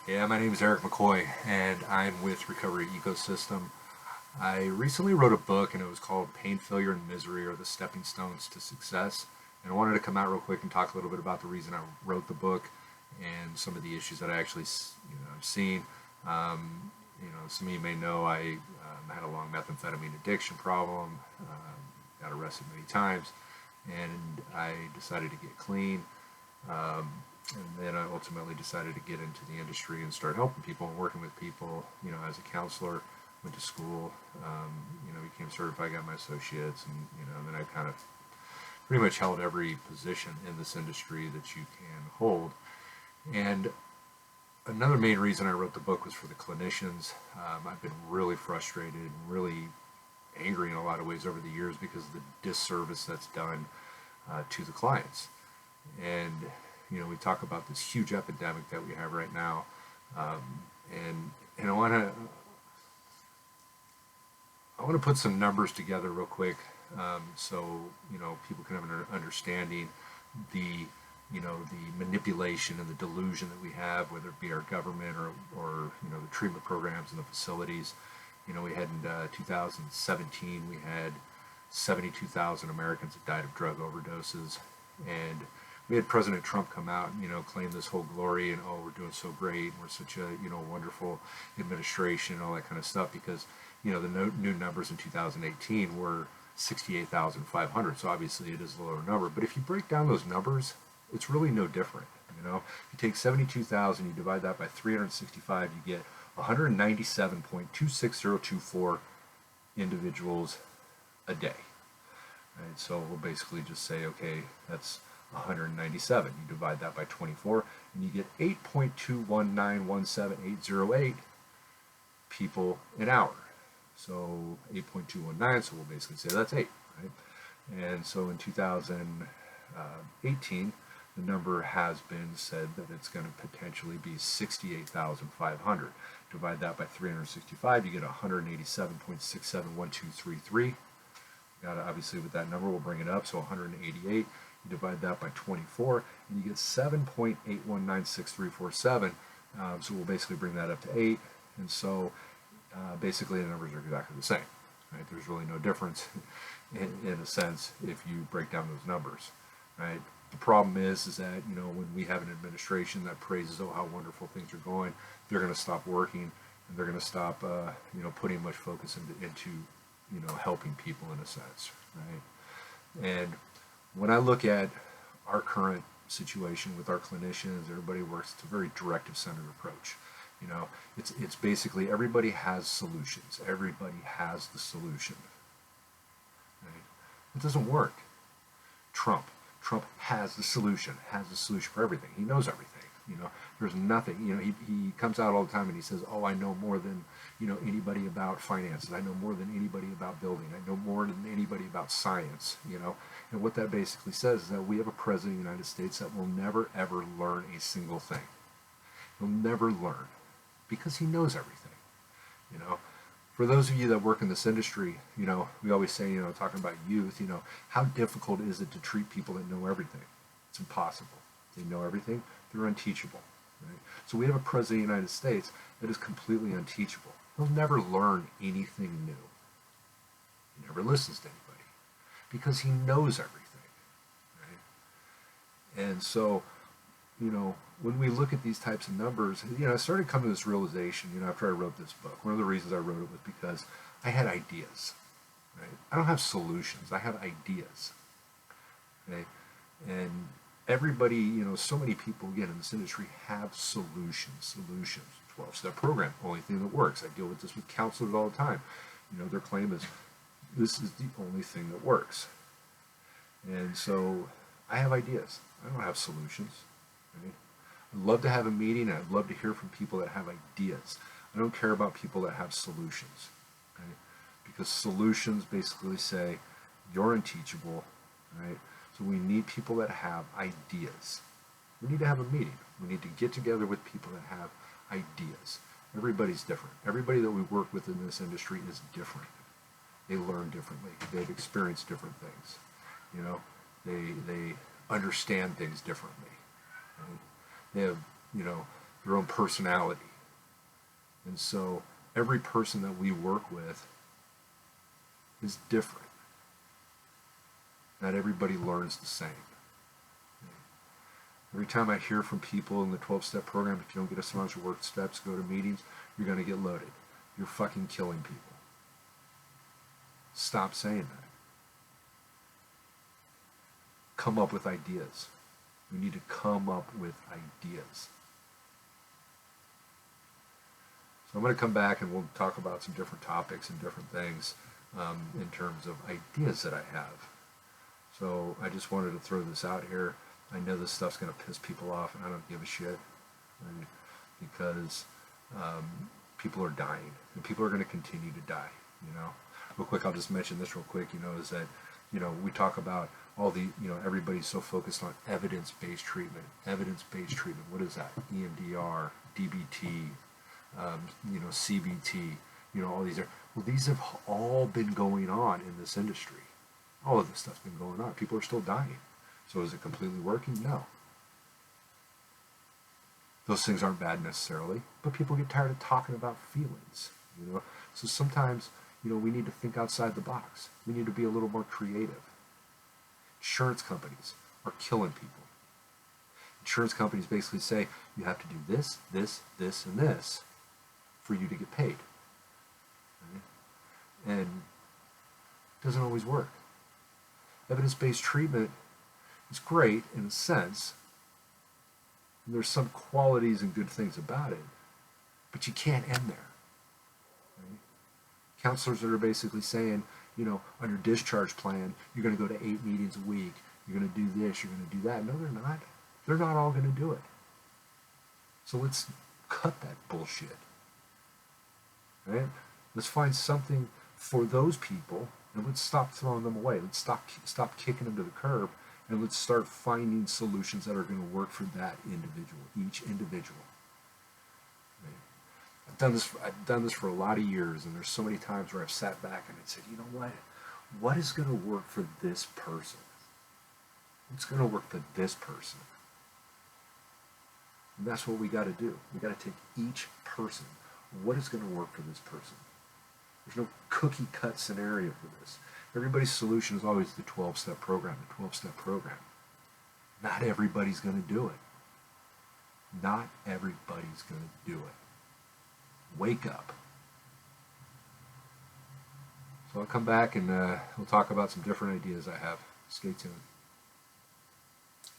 Yeah, my name is Eric McCoy, and I'm with Recovery Ecosystem. I recently wrote a book, and it was called Pain, Failure, and Misery Are the Stepping Stones to Success. And I wanted to come out real quick and talk a little bit about the reason I wrote the book and some of the issues that I actually, have seen. Some of you may know I had a long methamphetamine addiction problem, got arrested many times, and I decided to get clean. And then I ultimately decided to get into the industry and start helping people and working with people, as a counselor. Went to school, became certified, got my associates, and, then I kind of pretty much held every position in this industry that you can hold. And another main reason I wrote the book was for the clinicians. I've been really frustrated and really angry in a lot of ways over the years because of the disservice that's done to the clients. And we talk about this huge epidemic that we have right now, and I want to put some numbers together real quick, so people can have an understanding the the manipulation and the delusion that we have, whether it be our government or the treatment programs and the facilities. We had in 2017 we had 72,000 Americans that died of drug overdoses, and we had President Trump come out and claim this whole glory and, oh, we're doing so great, we're such a wonderful administration and all that kind of stuff, because the new numbers in 2018 were 68,500. So obviously it is a lower number, but if you break down those numbers, it's really no different. You take 72,000, you divide that by 365, you get 197.26024 individuals a day. Right? So we'll basically just say, okay, that's 197. You divide that by 24, and you get 8.21917,808 people an hour. So 8.219, so we'll basically say that's 8, right? And so in 2018, the number has been said that it's going to potentially be 68,500. Divide that by 365, you get 187.671233. Obviously with that number, we'll bring it up, so 188. You divide that by 24, and you get 7.8196,347. So we'll basically bring that up to 8. And so basically the numbers are exactly the same. Right? There's really no difference in a sense if you break down those numbers. Right? The problem is that when we have an administration that praises how wonderful things are going, they're going to stop working, and they're going to stop putting much focus into helping people in a sense. Right? And when I look at our current situation with our clinicians, everybody works, it's a very directive-centered approach. It's basically everybody has solutions. Everybody has the solution. Right? It doesn't work. Trump has the solution for everything. He knows everything. There's nothing. He comes out all the time and he says, "Oh, I know more than anybody about finances. I know more than anybody about building. I know more than anybody about science." And what that basically says is that we have a president of the United States that will never ever learn a single thing. He'll never learn because he knows everything. For those of you that work in this industry, we always say, talking about youth, how difficult is it to treat people that know everything? It's impossible. They know everything. They're unteachable. Right? So we have a president of the United States that is completely unteachable. He'll never learn anything new. He never listens to anybody because he knows everything. Right? And so, when we look at these types of numbers, I started coming to this realization, after I wrote this book. One of the reasons I wrote it was because I had ideas. Right? I don't have solutions. I have ideas. Okay? And everybody, so many people, again, in this industry have solutions. 12-step program, only thing that works. I deal with this with counselors all the time. Their claim is, this is the only thing that works. And so I have ideas. I don't have solutions. Right? I'd love to have a meeting. I'd love to hear from people that have ideas. I don't care about people that have solutions. Right? Because solutions basically say, you're unteachable. Right? So we need people that have ideas. We need to have a meeting. We need to get together with people that have ideas. Everybody's different. Everybody that we work with in this industry is different. They learn differently. They've experienced different things. They understand things differently. Right? They have, their own personality. And so every person that we work with is different. Not everybody learns the same. Every time I hear from people in the 12-step program, if you don't get us on your work steps, go to meetings, you're going to get loaded. You're fucking killing people. Stop saying that. Come up with ideas. We need to come up with ideas. So I'm going to come back and we'll talk about some different topics and different things in terms of ideas that I have. So I just wanted to throw this out here. I know this stuff's going to piss people off, and I don't give a shit, right? Because people are dying, and people are going to continue to die, you know. Real quick, I'll just mention this real quick, you know, is that, you know, we talk about all the, you know, everybody's so focused on evidence-based treatment. Evidence-based treatment, what is that? EMDR, DBT, you know, CBT, you know, all these are, well, these have all been going on in this industry. All of this stuff's been going on. People are still dying. So is it completely working? No. Those things aren't bad necessarily, but people get tired of talking about feelings, you know. So sometimes, you know, we need to think outside the box. We need to be a little more creative. Insurance companies are killing people. Insurance companies basically say, you have to do this, this, this, and this for you to get paid. Right? And it doesn't always work. Evidence-based treatment is great in a sense, and there's some qualities and good things about it, but you can't end there. Right? Counselors that are basically saying, you know, on your discharge plan, you're going to go to 8 meetings a week, you're going to do this, you're going to do that. No, they're not. They're not all going to do it. So let's cut that bullshit. Right? Let's find something for those people, and let's stop throwing them away. Let's stop kicking them to the curb, and let's start finding solutions that are going to work for that individual, each individual. Right? I've done this for a lot of years, and there's so many times where I've sat back and I said, you know what? What is going to work for this person? What's going to work for this person? And that's what we got to do. We got to take each person. What is going to work for this person? There's no cookie-cut scenario for this. Everybody's solution is always the 12-step program, the 12-step program. Not everybody's going to do it. Not everybody's going to do it. Wake up. So I'll come back and we'll talk about some different ideas I have. Stay tuned.